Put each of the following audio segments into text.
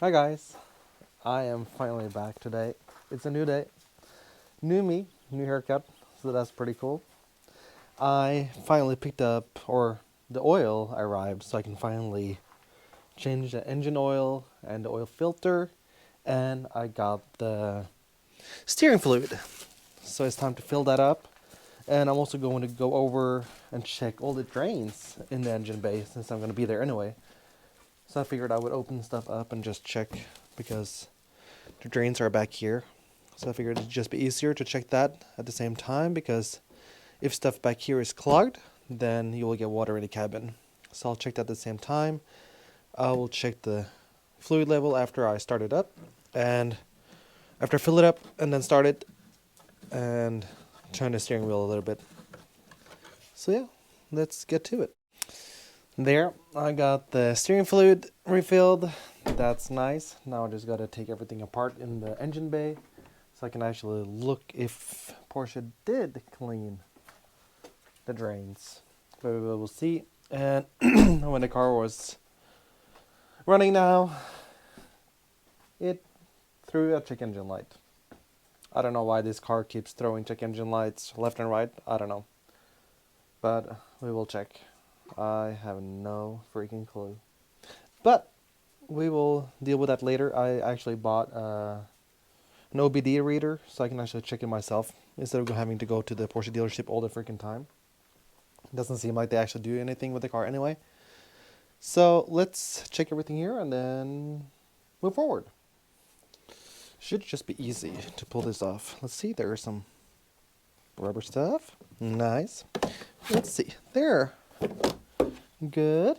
Hi guys, I am finally back today. It's a new day, new me, new haircut, so that's pretty cool. I finally picked up, or the oil arrived, so I can finally change the engine oil and the oil filter, and I got the steering fluid. So it's time to fill that up, and I'm also going to go over and check all the drains in the engine bay since I'm going to be there anyway. So I figured I would open stuff up and just check because the drains are back here. So I figured it'd just be easier to check that at the same time because if stuff back here is clogged, then you will get water in the cabin. So I'll check that at the same time. I will check the fluid level after I start it up, and after I fill it up and then start it and turn the steering wheel a little bit. So yeah, let's get to it. There, I got the steering fluid refilled. That's nice. Now I just gotta take everything apart in the engine bay so I can actually look if Porsche did clean the drains. But we will see. And when the car was running now, it threw a check engine light. I don't know why this car keeps throwing check engine lights left and right. I don't know. But we will check. I have no freaking clue. But we will deal with that later. I actually bought an OBD reader so I can actually check it myself instead of having to go to the Porsche dealership all the freaking time. It doesn't seem like they actually do anything with the car anyway. So let's check everything here and then move forward. Should just be easy to pull this off. Let's see, there's some rubber stuff. Nice. Let's see. There. Good.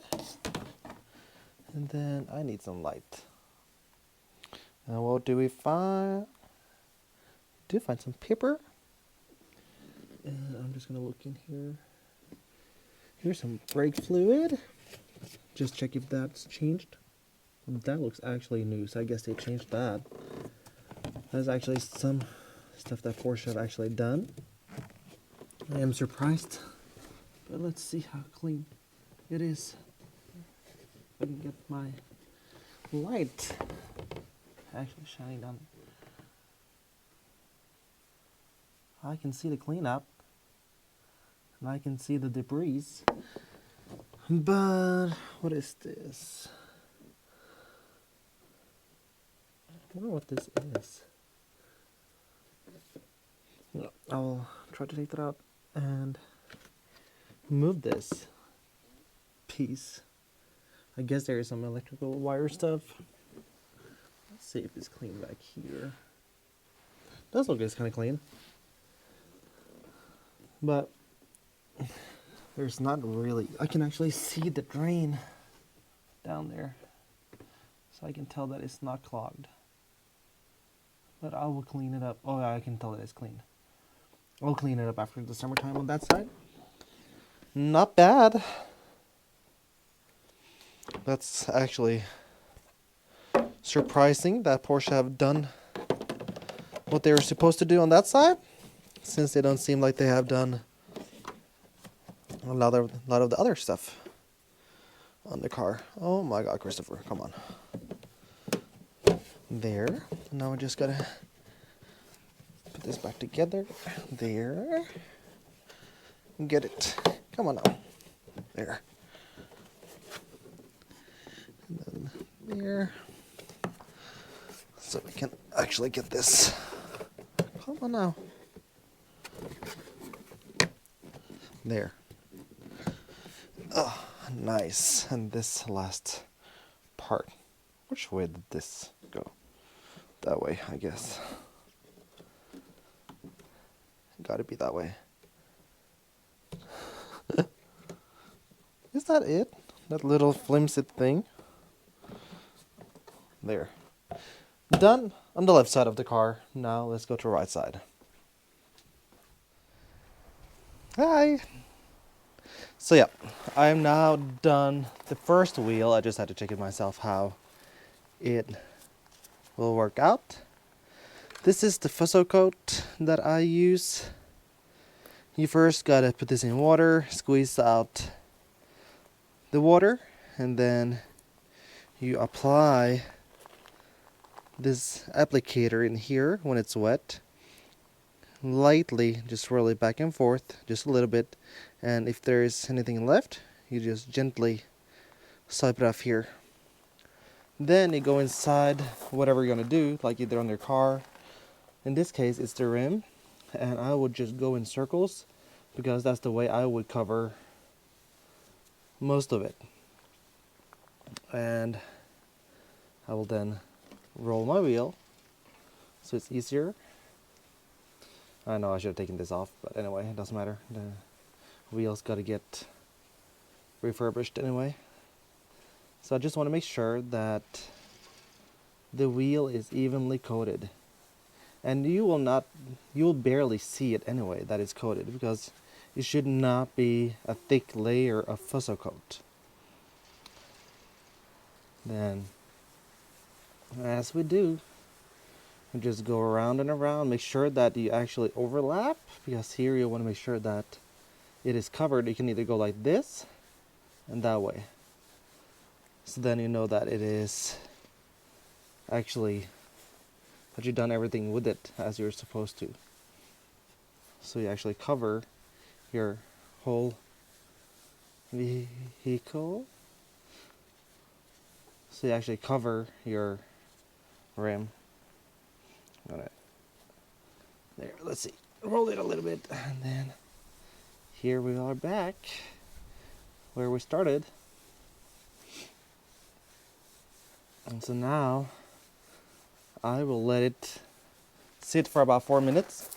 And then I need some light. And what do we find? Do find some paper. And I'm just gonna look in here. Here's some brake fluid. Just check if that's changed. That looks actually new, so I guess they changed that. That's actually some stuff that Porsche have actually done. I am surprised. But let's see how clean it is. If I can get my light actually shining down. I can see the cleanup. And I can see the debris. But what is this? I wonder what this is. I'll try to take that out and move this piece. I guess there is some electrical wire stuff. Let's see if it's clean back here. Does look it's kind of clean. But there's not really. I can actually see the drain down there. So I can tell that it's not clogged. But I will clean it up. Oh, yeah, I can tell that it's clean. I'll clean it up after the summertime on that side. Not bad. That's actually surprising that Porsche have done what they were supposed to do on that side, since they don't seem like they have done a lot of the other stuff on the car. Oh my God, Christopher, come on. There. Now we just gotta put this back together. There. Get it. Come on now. There. And then there. So we can actually get this. Come on now. There. Oh, nice. And this last part. Which way did this go? That way, I guess. Gotta be that way. Is that it? That little flimsy thing? There. Done on the left side of the car. Now let's go to the right side. Hi! So yeah, I'm now done the first wheel. I just had to check it myself how it will work out. This is the FUSSO coat that I use. You first gotta put this in water, squeeze out the water, and then you apply this applicator in here when it's wet. Lightly just swirl it back and forth just a little bit, and if there's anything left, you just gently swipe it off here. Then you go inside whatever you're gonna do, like either on your car. In this case, it's the rim, and I would just go in circles because that's the way I would cover most of it. And I will then roll my wheel so it's easier. I know I should have taken this off, but anyway, it doesn't matter. The wheel's got to get refurbished anyway. So I just want to make sure that the wheel is evenly coated. And you will barely see it anyway that it's coated, because it should not be a thick layer of FUSSO coat. Then, as we do, we just go around and around, make sure that you actually overlap, because here you want to make sure that it is covered. You can either go like this and that way. So then you know that it is actually, that you've done everything with it as you're supposed to. So you actually cover your whole vehicle. So you actually cover your rim. Alright. There, let's see. Roll it a little bit, and then here we are back where we started. And so now I will let it sit for about 4 minutes.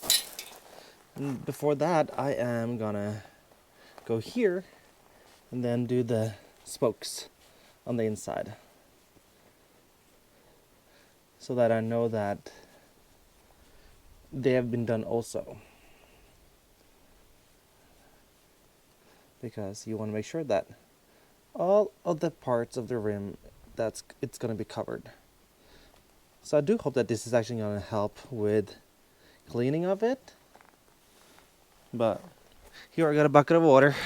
And before that, I am gonna go here and then do the spokes on the inside, so that I know that they have been done also. Because you want to make sure that all of the parts of the rim, it's going to be covered. So I do hope that this is actually going to help with cleaning of it. But here I got a bucket of water.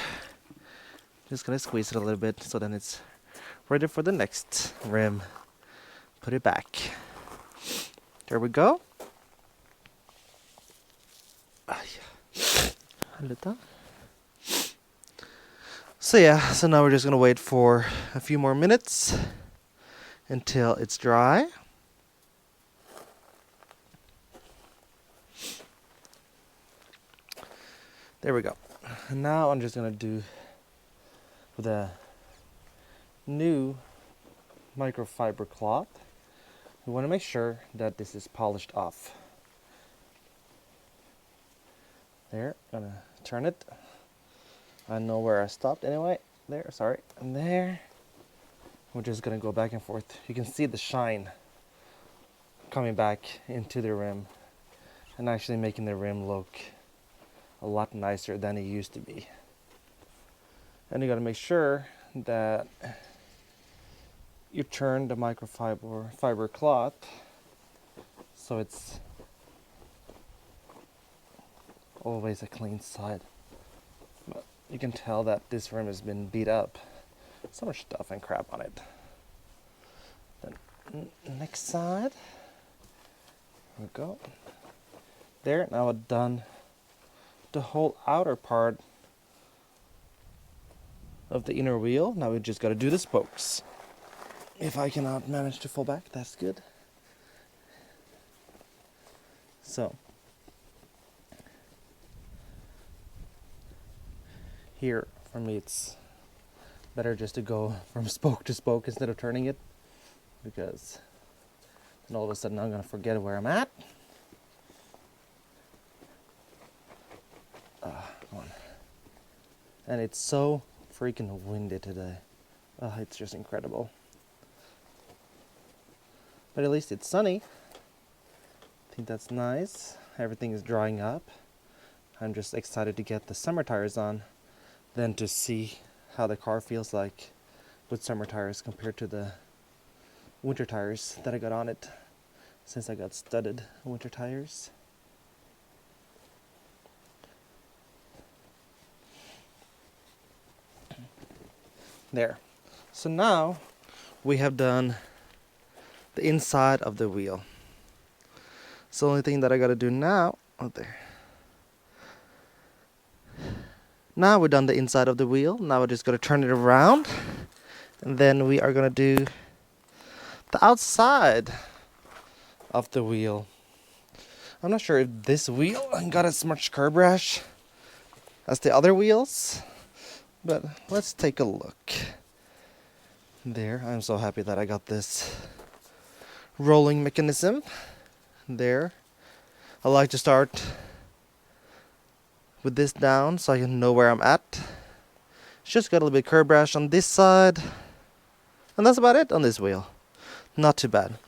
Just going to squeeze it a little bit so then it's ready for the next rim. Put it back. There we go. So yeah, so now we're just gonna wait for a few more minutes until it's dry. There we go. And now I'm just gonna do with a new microfiber cloth. We want to make sure that this is polished off. There, gonna turn it. I know where I stopped anyway. There, sorry. And there. We're just gonna go back and forth. You can see the shine coming back into the rim and actually making the rim look a lot nicer than it used to be. And you gotta make sure that you turn the microfiber cloth so it's always a clean side. But you can tell that this rim has been beat up. So much stuff and crap on it. Then next side. There we go. There, now I've done the whole outer part of the inner wheel. Now we just got to do the spokes. If I cannot manage to fall back, that's good. So here, for me, it's better just to go from spoke to spoke instead of turning it, because then all of a sudden I'm going to forget where I'm at. Come on. And it's so freaking windy today. It's just incredible. But at least it's sunny. I think that's nice. Everything is drying up. I'm just excited to get the summer tires on, then to see how the car feels like with summer tires compared to the winter tires that I got on it, since I got studded winter tires. There. So now we have done the inside of the wheel. So the only thing that I gotta do now, oh there. Now we're done the inside of the wheel. Now we're just gonna turn it around, and then we are gonna do the outside of the wheel. I'm not sure if this wheel got as much curb rash as the other wheels, but let's take a look. There, I'm so happy that I got this rolling mechanism. There, I like to start with this down so I can know where I'm at. It's just got a little bit curb rash on this side, and that's about it on this wheel. Not too bad.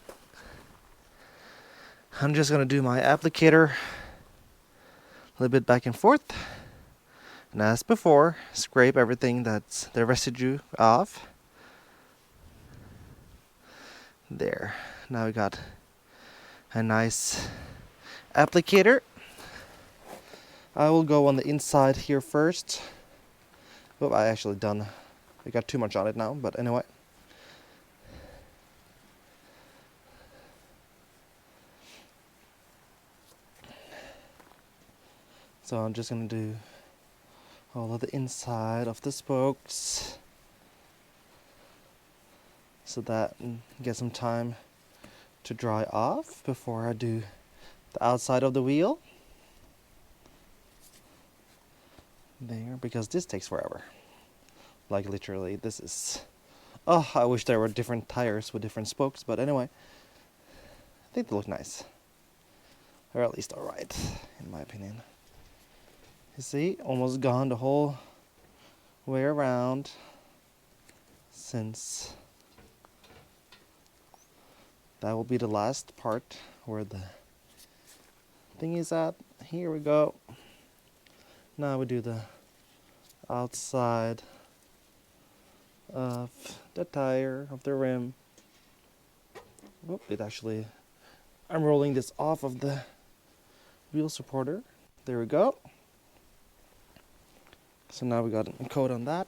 I'm just gonna do my applicator a little bit back and forth, and as before, scrape everything that's the residue off. There, now we got a nice applicator. I will go on the inside here first. Oh, I got too much on it now, but anyway. So I'm just gonna do all of the inside of the spokes, so that get some time to dry off before I do the outside of the wheel. There, because this takes forever. Like literally, this is... Oh, I wish there were different tires with different spokes, but anyway. I think they look nice. Or at least alright, in my opinion. You see, almost gone the whole way around, since that will be the last part where the thing is at. Here we go. Now we do the outside of the tire, of the rim. Whoop, I'm rolling this off of the wheel supporter. There we go. So now we got a coat on that.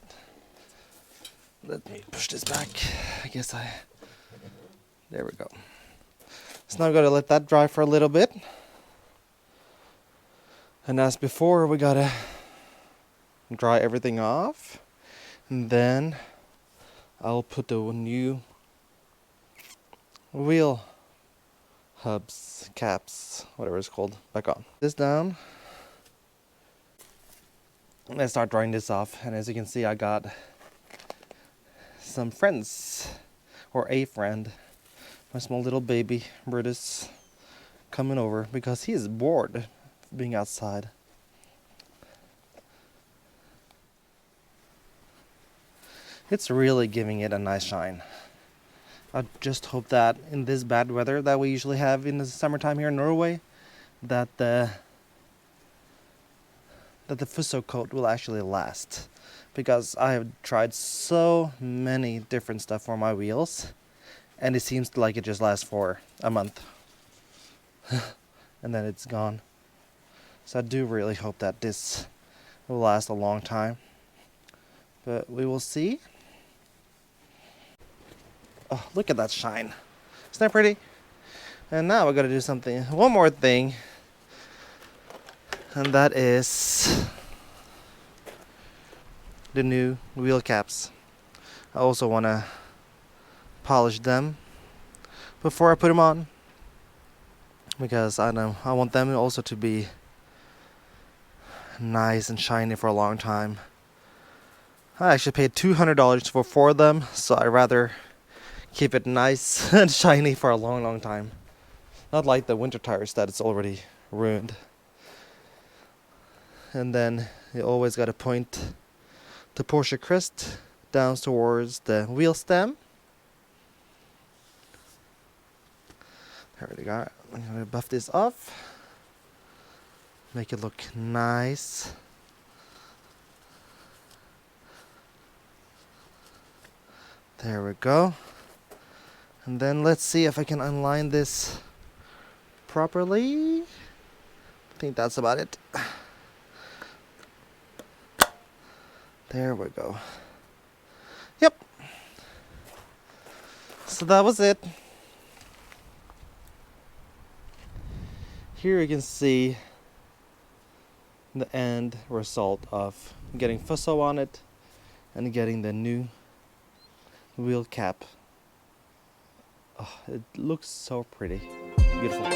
Let me push this back. There we go. So now we gotta let that dry for a little bit. And as before, we gotta dry everything off. And then I'll put the new wheel hubs, caps, whatever it's called, back on. This down. Let's start drying this off, and as you can see, I got some friends, or a friend, my small little baby Brutus, coming over because he is bored being outside. It's really giving it a nice shine. I just hope that in this bad weather that we usually have in the summertime here in Norway, that the FUSSO coat will actually last, because I have tried so many different stuff for my wheels, and it seems like it just lasts for a month and then it's gone. So I do really hope that this will last a long time, but we will see. Oh, look at that shine. Isn't that pretty? And now we're gonna do one more thing. And that is the new wheel caps. I also want to polish them before I put them on, because I want them also to be nice and shiny for a long time. I actually paid $200 for 4 of them, so I'd rather keep it nice and shiny for a long time. Not like the winter tires that it's already ruined. And then you always got to point the Porsche crest down towards the wheel stem. There we go. I'm going to buff this off. Make it look nice. There we go. And then let's see if I can unline this properly. I think that's about it. There we go. Yep. So that was it. Here you can see the end result of getting FUSSO on it and getting the new wheel cap. Oh, it looks so pretty. Beautiful.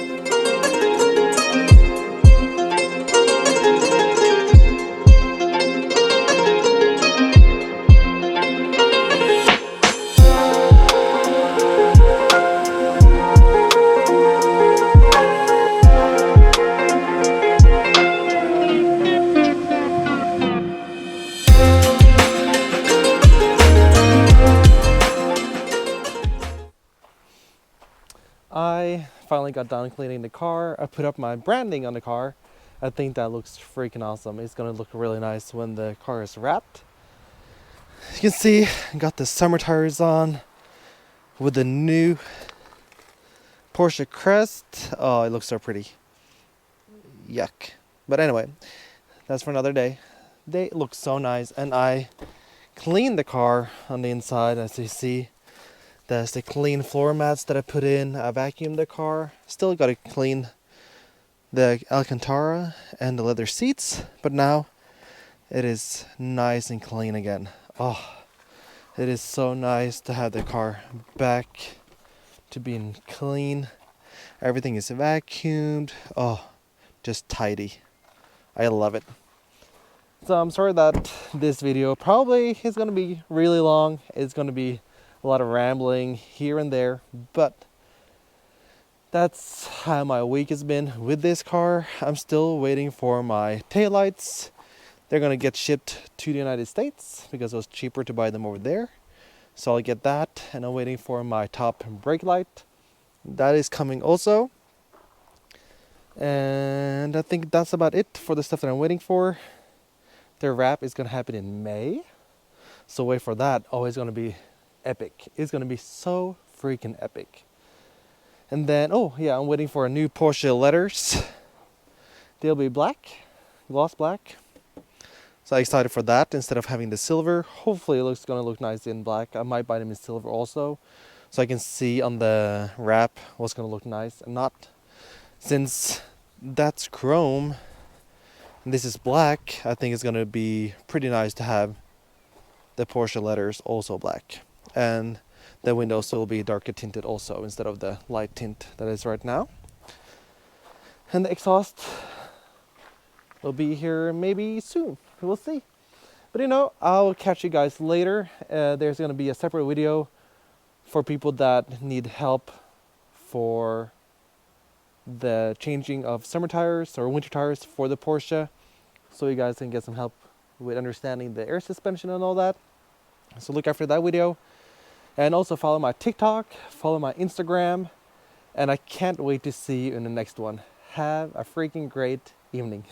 I finally got done cleaning the car. I put up my branding on the car. I think that looks freaking awesome. It's gonna look really nice when the car is wrapped. You can see I got the summer tires on with the new Porsche crest. Oh, it looks so pretty. Yuck. But anyway, that's for another day. They look so nice, and I cleaned the car on the inside. As you see, there's the clean floor mats that I put in. I vacuumed the car. Still got to clean the Alcantara and the leather seats, but now it is nice and clean again. Oh, it is so nice to have the car back to being clean. Everything is vacuumed. Oh, just tidy. I love it. So I'm sorry that this video probably is going to be really long. It's going to be a lot of rambling here and there, but that's how my week has been with this car. I'm still waiting for my taillights. They're going to get shipped to the United States because it was cheaper to buy them over there. So I'll get that, and I'm waiting for my top brake light. That is coming also. And I think that's about it for the stuff that I'm waiting for. The wrap is going to happen in May. So wait for that. Oh, it's going to be epic. It's going to be so freaking epic. And then, oh yeah, I'm waiting for a new Porsche letters. They'll be black, gloss black. So I'm excited for that instead of having the silver. Hopefully it looks going to look nice in black. I might buy them in silver also, so I can see on the wrap what's going to look nice and not. Since that's chrome and this is black, I think it's going to be pretty nice to have the Porsche letters also black. And the windows will be darker tinted also instead of the light tint that is right now. And the exhaust will be here maybe soon. We'll see. But you know, I'll catch you guys later. There's going to be a separate video for people that need help for the changing of summer tires or winter tires for the Porsche, so you guys can get some help with understanding the air suspension and all that. So look after that video, and also follow my TikTok, follow my Instagram, and I can't wait to see you in the next one. Have a freaking great evening.